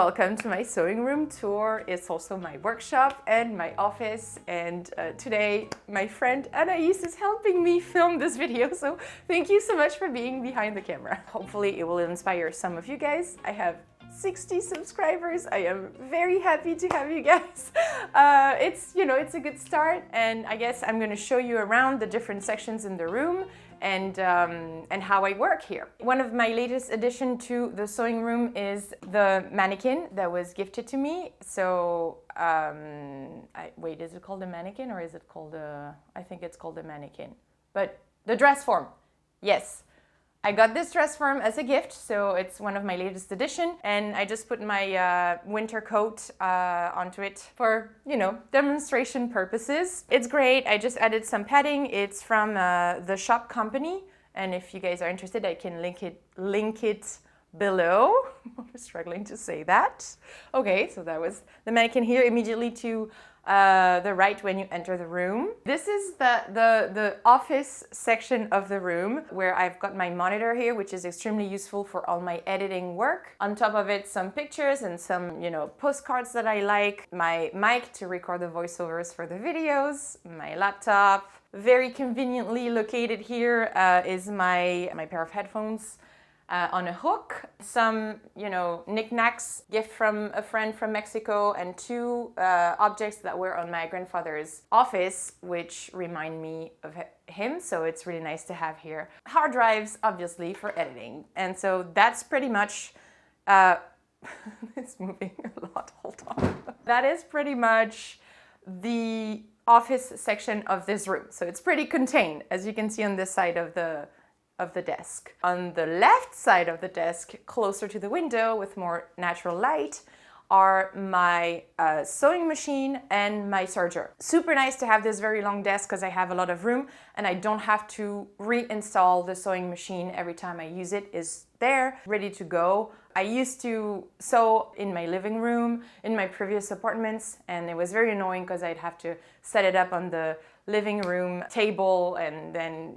welcome to my sewing room tour. It's also my workshop and my office, and today my friend Anaïs is helping me film this video, so thank you so much for being behind the camera. Hopefully it will inspire some of you guys. I have 60 subscribers. I am very happy to have you guys. It's a good start, and I guess I'm going to show you around the different sections in the room and how I work here. One of my latest addition to the sewing room is the mannequin that was gifted to me. So wait, is it called a mannequin or is it called a? I think it's called a mannequin. But the dress form, yes. I got this dress form as a gift, so it's one of my latest addition, and I just put my winter coat onto it for, demonstration purposes. It's great. I just added some padding. It's from the shop company, and if you guys are interested, I can link it below. I'm struggling to say that. Okay, so that was the mannequin here immediately to the right when you enter the room. This is the office section of the room where I've got my monitor here, which is extremely useful for all my editing work. On top of it, some pictures and some, postcards that I like, my mic to record the voiceovers for the videos, my laptop. Very conveniently located here is my pair of headphones on a hook, some, knickknacks, gift from a friend from Mexico, and two objects that were on my grandfather's office, which remind me of him, so it's really nice to have here. Hard drives, obviously, for editing. And so that's pretty much, it's moving a lot, hold on. That is pretty much the office section of this room. So it's pretty contained, as you can see on this side of the desk. On the left side of the desk, closer to the window with more natural light, are my sewing machine and my serger. Super nice to have this very long desk because I have a lot of room and I don't have to reinstall the sewing machine every time I use it. It's there, ready to go. I used to sew in my living room in my previous apartments, and it was very annoying because I'd have to set it up on the living room table and then,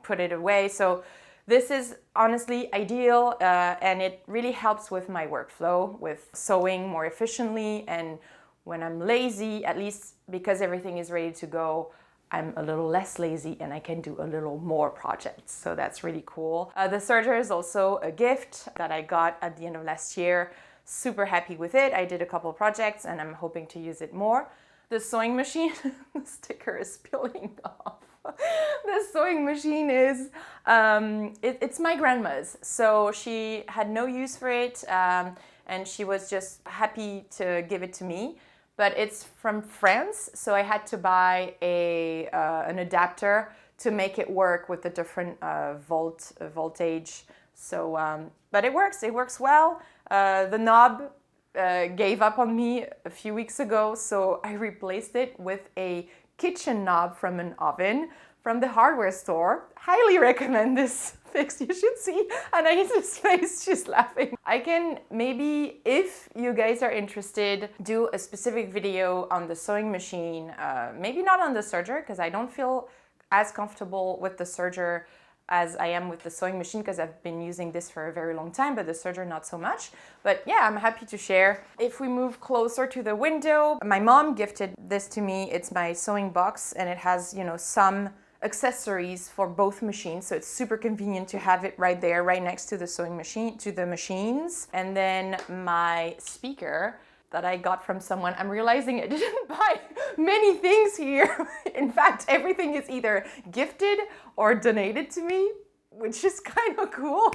put it away. So this is honestly ideal, and it really helps with my workflow, with sewing more efficiently. And when I'm lazy, at least because everything is ready to go, I'm a little less lazy and I can do a little more projects. So that's really cool. The serger is also a gift that I got at the end of last year. Super happy with it. I did a couple of projects and I'm hoping to use it more. The sewing machine, the sticker is peeling off. The sewing machine is, it's my grandma's. So she had no use for it and she was just happy to give it to me. But it's from France, so I had to buy an adapter to make it work with the different voltage. So, but it works well. The knob gave up on me a few weeks ago, so I replaced it with a kitchen knob from an oven from the hardware store. Highly recommend this fix. You should see Anaïs' face, she's laughing. I can maybe, if you guys are interested, do a specific video on the sewing machine, maybe not on the serger, because I don't feel as comfortable with the serger as I am with the sewing machine because I've been using this for a very long time, but the serger not so much. But yeah, I'm happy to share. If we move closer to the window, my mom gifted this to me. It's my sewing box and it has, some accessories for both machines. So it's super convenient to have it right there, right next to the sewing machine, to the machines. And then my speaker that I got from someone. I'm realizing I didn't buy many things here. In fact, everything is either gifted or donated to me, which is kind of cool.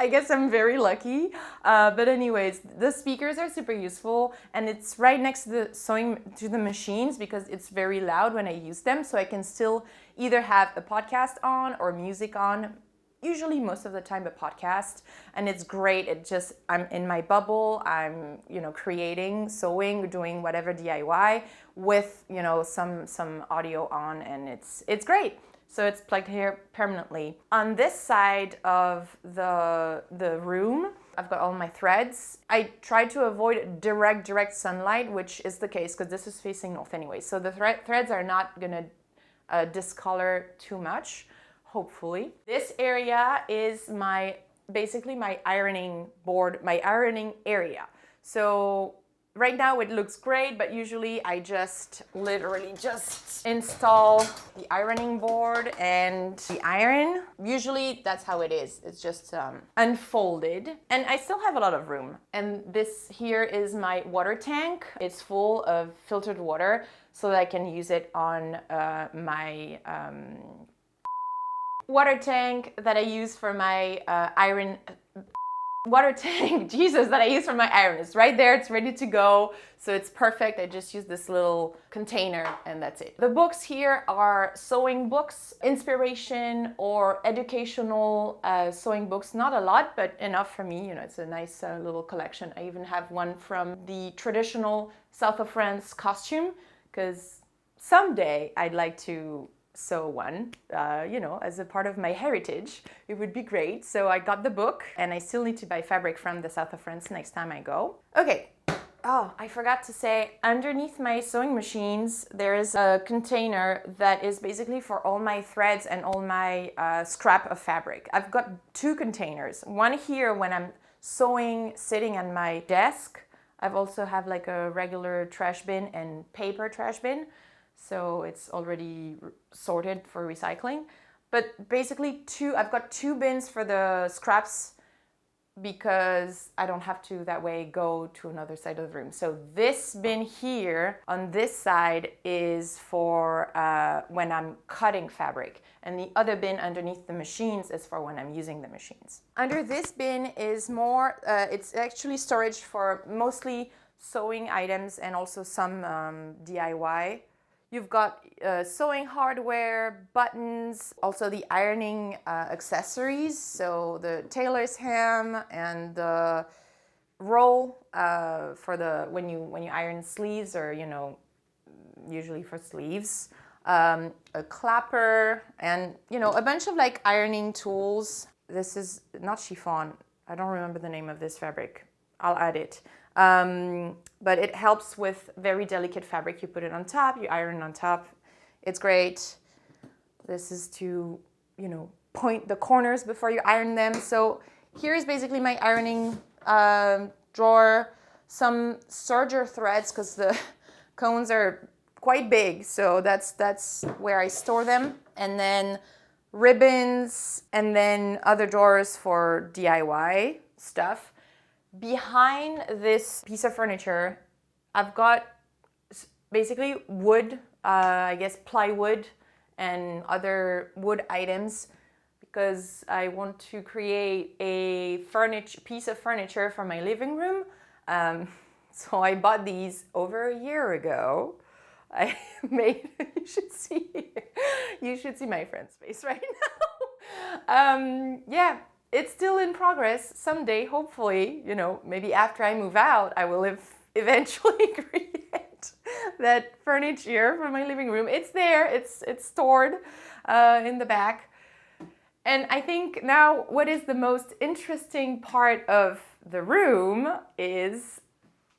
I guess I'm very lucky. But anyways, the speakers are super useful and it's right next to the machines because it's very loud when I use them. So I can still either have a podcast on or music on. Usually most of the time a podcast, and it's great. I'm in my bubble. I'm, creating, sewing, doing whatever DIY with, some audio on, and it's great. So it's plugged here permanently. On this side of the room, I've got all my threads. I try to avoid direct sunlight, which is the case because this is facing north anyway. So the threads are not gonna discolor too much. Hopefully. This area is basically my ironing board, my ironing area. So right now it looks great, but usually I just literally just install the ironing board and the iron. Usually that's how it is. It's just unfolded. And I still have a lot of room. And this here is my water tank. It's full of filtered water so that I can use it on my water tank that I use for my iron. Water tank, Jesus, that I use for my iron. It's right there, it's ready to go, so it's perfect. I just use this little container and that's it. The books here are sewing books, inspiration or educational sewing books. Not a lot, but enough for me. You know, it's a nice little collection. I even have one from the traditional South of France costume, because someday I'd like to sew one, you know, as a part of my heritage. It would be great. So I got the book, and I still need to buy fabric from the South of France next time I go. Okay. Oh, I forgot to say, underneath my sewing machines, there is a container that is basically for all my threads and all my scrap of fabric. I've got two containers. One here when I'm sewing, sitting on my desk. I've also have like a regular trash bin and paper trash bin. So it's already sorted for recycling. But basically I've got two bins for the scraps because I don't have to that way go to another side of the room. So this bin here on this side is for when I'm cutting fabric. And the other bin underneath the machines is for when I'm using the machines. Under this bin is more, it's actually storage for mostly sewing items and also some DIY. You've got sewing hardware, buttons, also the ironing accessories, so the tailor's ham and the roll for the when you iron sleeves, or you know, usually for sleeves, a clapper, and you know, a bunch of like ironing tools. This is not chiffon. I don't remember the name of this fabric. I'll add it. But it helps with very delicate fabric. You put it on top, you iron on top. It's great. This is to, you know, point the corners before you iron them. So here is basically my ironing drawer. Some serger threads, because the cones are quite big. So that's where I store them. And then ribbons, and then other drawers for DIY stuff. Behind this piece of furniture, I've got basically wood, I guess plywood and other wood items, because I want to create a piece of furniture for my living room. So I bought these over a year ago. I made, you should see my friend's face right now. Yeah. It's still in progress. Someday, hopefully, you know, maybe after I move out, I will eventually create that furniture for my living room. It's there. It's stored in the back. And I think now what is the most interesting part of the room is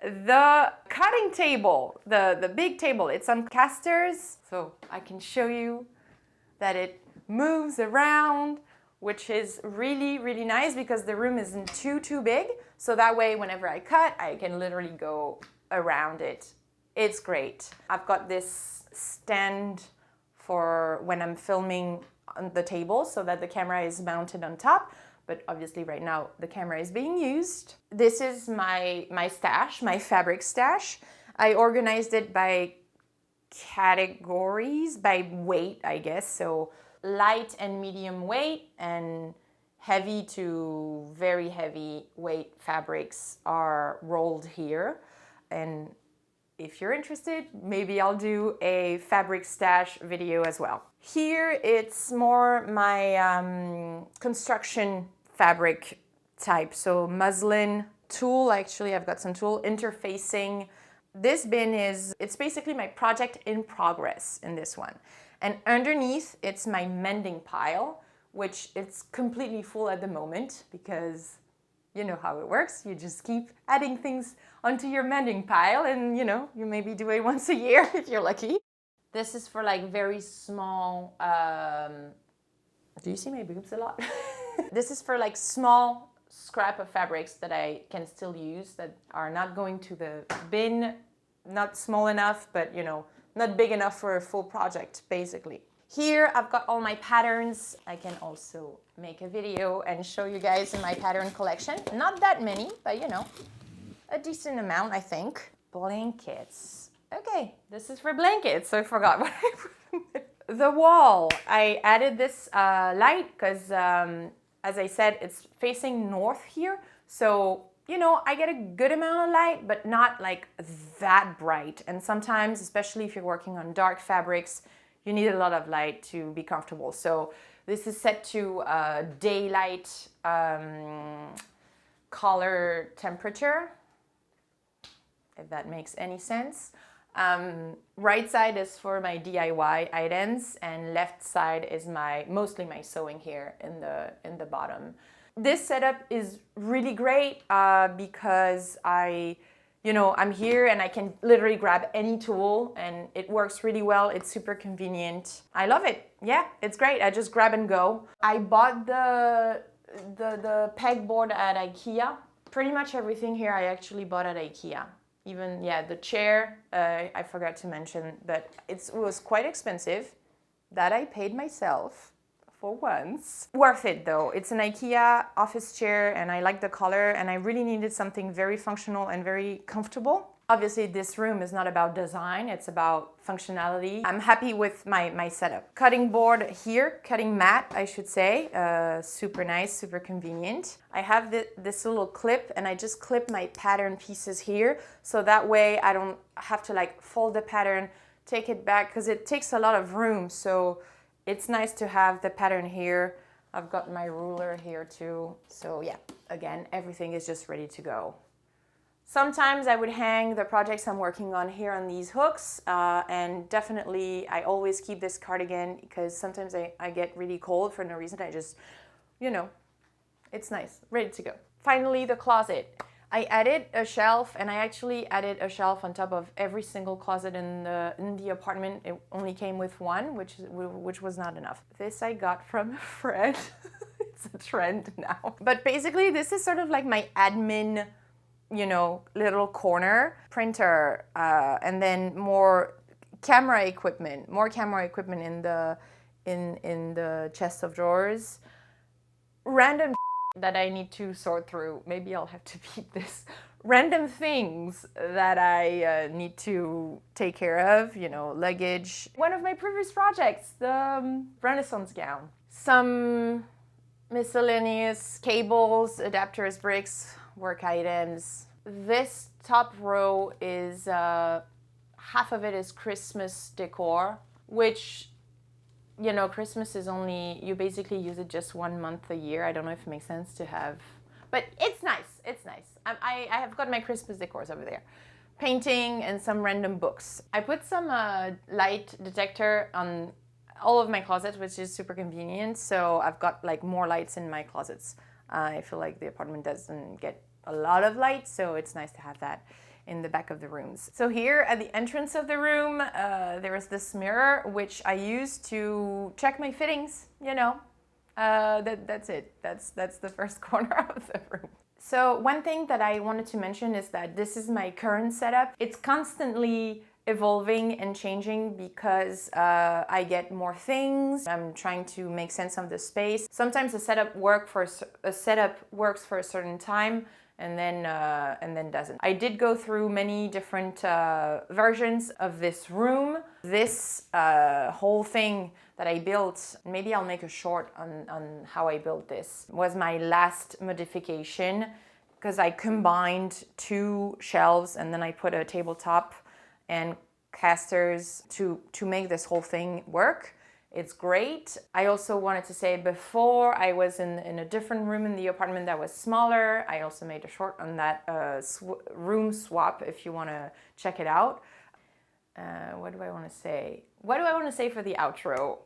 the cutting table, the big table. It's on casters, so I can show you that it moves around, which is really, really nice because the room isn't too big. So that way, whenever I cut, I can literally go around it. It's great. I've got this stand for when I'm filming on the table so that the camera is mounted on top. But obviously right now the camera is being used. This is my stash, my fabric stash. I organized it by categories, by weight, I guess. So light and medium weight and heavy to very heavy weight fabrics are rolled here. And if you're interested, maybe I'll do a fabric stash video as well. Here it's more my construction fabric type. So muslin, tulle, actually I've got some tulle, interfacing. This bin it's basically my project in progress in this one. And underneath, it's my mending pile, which it's completely full at the moment because you know how it works. You just keep adding things onto your mending pile and, you know, you maybe do it once a year if you're lucky. This is for like very small, do you see my boobs a lot? This is for like small scrap of fabrics that I can still use, that are not going to the bin, not small enough, but you know, not big enough for a full project, basically. Here I've got all my patterns. I can also make a video and show you guys in my pattern collection. Not that many, but you know, a decent amount, I think. Blankets. Okay, this is for blankets, so I forgot what I put in there. The wall, I added this light because, as I said, it's facing north here. So, you know, I get a good amount of light, but not like that bright. And sometimes, especially if you're working on dark fabrics, you need a lot of light to be comfortable. So this is set to daylight color temperature, if that makes any sense. Right side is for my DIY items, and left side is mostly my sewing here in the bottom. This setup is really great because I'm here and I can literally grab any tool and it works really well. It's super convenient. I love it. Yeah, it's great. I just grab and go. I bought the pegboard at IKEA. Pretty much everything here I actually bought at IKEA. Even, yeah, the chair, I forgot to mention, but it was quite expensive. That I paid myself for once. Worth it though. It's an IKEA office chair and I like the color, and I really needed something very functional and very comfortable. Obviously this room is not about design, it's about functionality. I'm happy with my setup. Cutting board here, cutting mat I should say, super nice, super convenient. I have this little clip and I just clip my pattern pieces here, so that way I don't have to like fold the pattern, take it back, because it takes a lot of room, so it's nice to have the pattern here. I've got my ruler here too, so yeah, again, everything is just ready to go. Sometimes I would hang the projects I'm working on here on these hooks, and definitely I always keep this cardigan because sometimes I get really cold for no reason. I just, you know, it's nice, ready to go. Finally, the closet. I added a shelf, and I actually added a shelf on top of every single closet in the apartment. It only came with one, which was not enough. This I got from a friend. It's a trend now. But basically, this is sort of like my admin, you know, little corner. Printer, and then more camera equipment in the chest of drawers. Random that I need to sort through. Maybe I'll have to keep this. Random things that I need to take care of, you know, luggage. One of my previous projects, the Renaissance gown. Some miscellaneous cables, adapters, bricks, work items. This top row is, half of it is Christmas decor, which, you know, Christmas is only, you basically use it just 1 month a year. I don't know if it makes sense to have, but it's nice, it's nice. I have got my Christmas decors over there. Painting and some random books. I put some light detector on all of my closets, which is super convenient. So I've got like more lights in my closets. I feel like the apartment doesn't get a lot of light, so it's nice to have that in the back of the rooms. So here at the entrance of the room, there is this mirror, which I use to check my fittings, you know. That's it. That's the first corner of the room. So one thing that I wanted to mention is that this is my current setup. It's constantly evolving and changing because I get more things. I'm trying to make sense of the space. Sometimes a setup works for a certain time, and then doesn't. I did go through many different versions of this room. This whole thing that I built, maybe I'll make a short on how I built this, was my last modification, because I combined 2 shelves and then I put a tabletop and casters to make this whole thing work. It's great. I also wanted to say, before I was in a different room in the apartment that was smaller. I also made a short on that room swap if you want to check it out. What do I want to say? What do I want to say for the outro?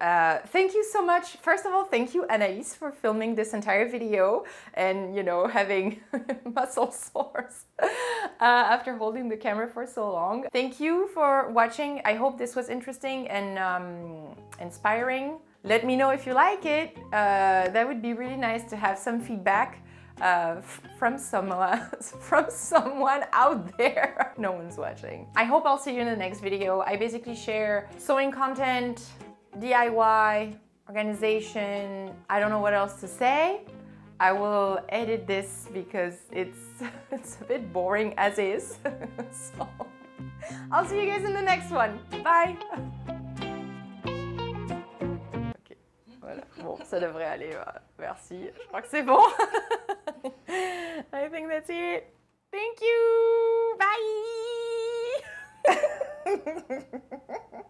Thank you so much. First of all, thank you, Anaïs, for filming this entire video and, you know, having muscle sores after holding the camera for so long. Thank you for watching. I hope this was interesting and inspiring. Let me know if you like it. That would be really nice to have some feedback. from someone out there. No one's watching. I hope I'll see you in the next video. I basically share sewing content, DIY, organization. I don't know what else to say. I will edit this because it's a bit boring as is. So I'll see you guys in the next one. Bye. Ok, voilà. Bon, ça devrait aller. Merci. Je crois que c'est bon. I think that's it. Thank you. Bye.